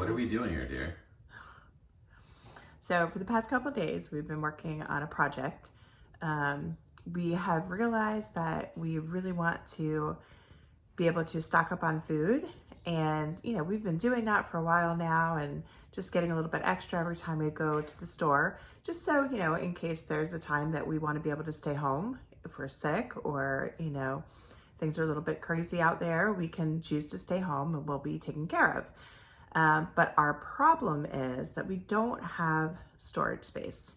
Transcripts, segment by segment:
What are we doing here, dear? So for the past couple of days, we've been working on a project. We have realized that we really want to be able to stock up on food. And, we've been doing that for a while now and just getting a little bit extra every time we go to the store, just so, in case there's a time that we want to be able to stay home if we're sick or, things are a little bit crazy out there, we can choose to stay home and we'll be taken care of. But our problem is that we don't have storage space.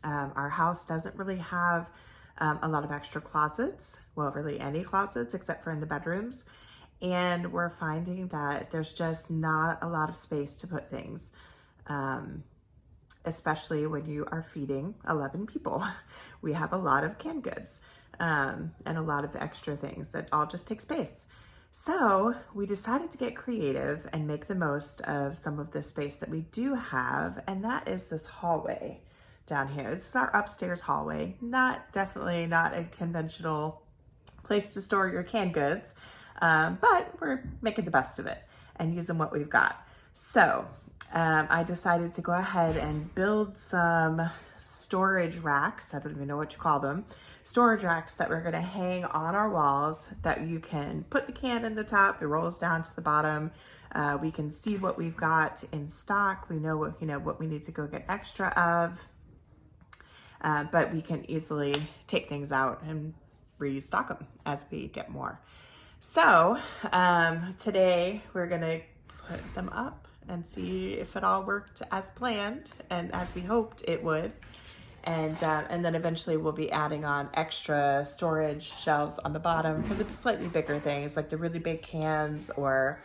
Our house doesn't really have a lot of extra closets, well, really any closets except for in the bedrooms. And we're finding that there's just not a lot of space to put things, especially when you are feeding 11 people. We have a lot of canned goods and a lot of extra things that all just take space. So we decided to get creative and make the most of some of the space that we do have, and that is this hallway down here. This is our upstairs hallway. Definitely not a conventional place to store your canned goods, but we're making the best of it and using what we've got. So I decided to go ahead and build some storage racks. I don't even know what you call them. Storage racks that we're gonna hang on our walls that you can put the can in the top, it rolls down to the bottom. We can see what we've got in stock. We know what we need to go get extra of, but we can easily take things out and restock them as we get more. So today we're gonna put them up and see if it all worked as planned and as we hoped it would. And then eventually we'll be adding on extra storage shelves on the bottom for the slightly bigger things, like the really big cans, or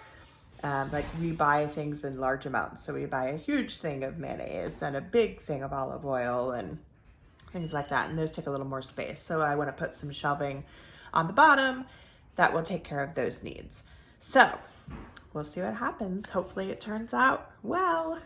like we buy things in large amounts. So we buy a huge thing of mayonnaise and a big thing of olive oil and things like that. And those take a little more space. So I want to put some shelving on the bottom that will take care of those needs. So we'll see what happens. Hopefully it turns out well.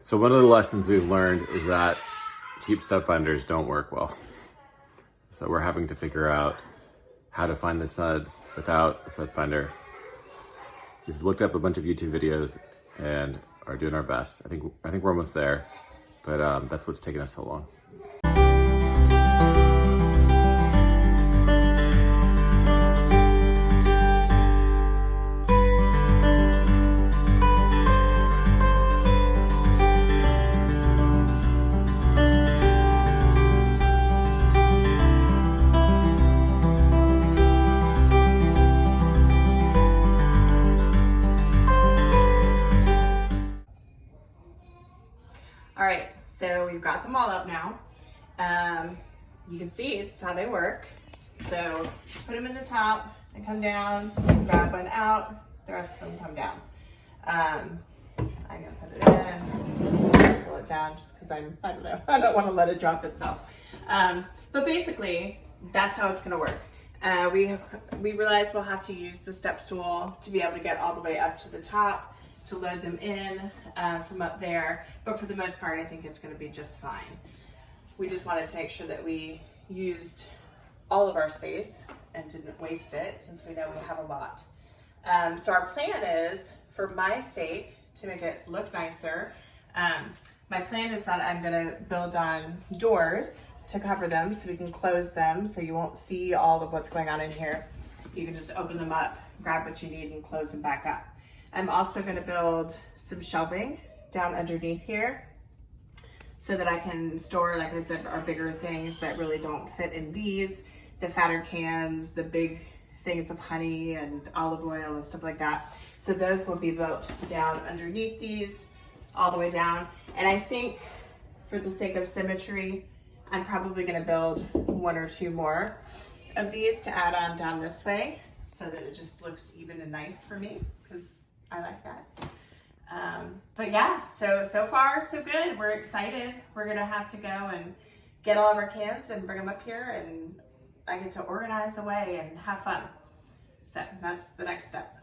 So one of the lessons we've learned is that cheap stuff finders don't work well. So we're having to figure out how to find the stud without a stud finder. We've looked up a bunch of YouTube videos and are doing our best. I think we're almost there, but that's what's taken us so long. All right, so we've got them all up now. You can see this is how they work. So put them in the top, they come down, grab one out, the rest of them come down. I'm gonna put it in, pull it down just because I don't know, I don't want to let it drop itself. But basically, that's how it's gonna work. We realize we'll have to use the step stool to be able to get all the way up to the top to load them in from up there, but for the most part I think it's going to be just fine. We just wanted to make sure that we used all of our space and didn't waste it, since we know we have a lot. So our plan is, for my sake, to make it look nicer, my plan is that I'm going to build on doors to cover them so we can close them so you won't see all of what's going on in here. You can just open them up, grab what you need, and close them back up. I'm also going to build some shelving down underneath here so that I can store, like I said, our bigger things that really don't fit in these, the fatter cans, the big things of honey and olive oil and stuff like that. So those will be built down underneath these all the way down. And I think for the sake of symmetry, I'm probably gonna build 1 or 2 more of these to add on down this way so that it just looks even and nice for me, because I like that. But yeah, so far so good. We're excited. We're gonna have to go and get all of our cans and bring them up here, and I get to organize away and have fun. So that's the next step.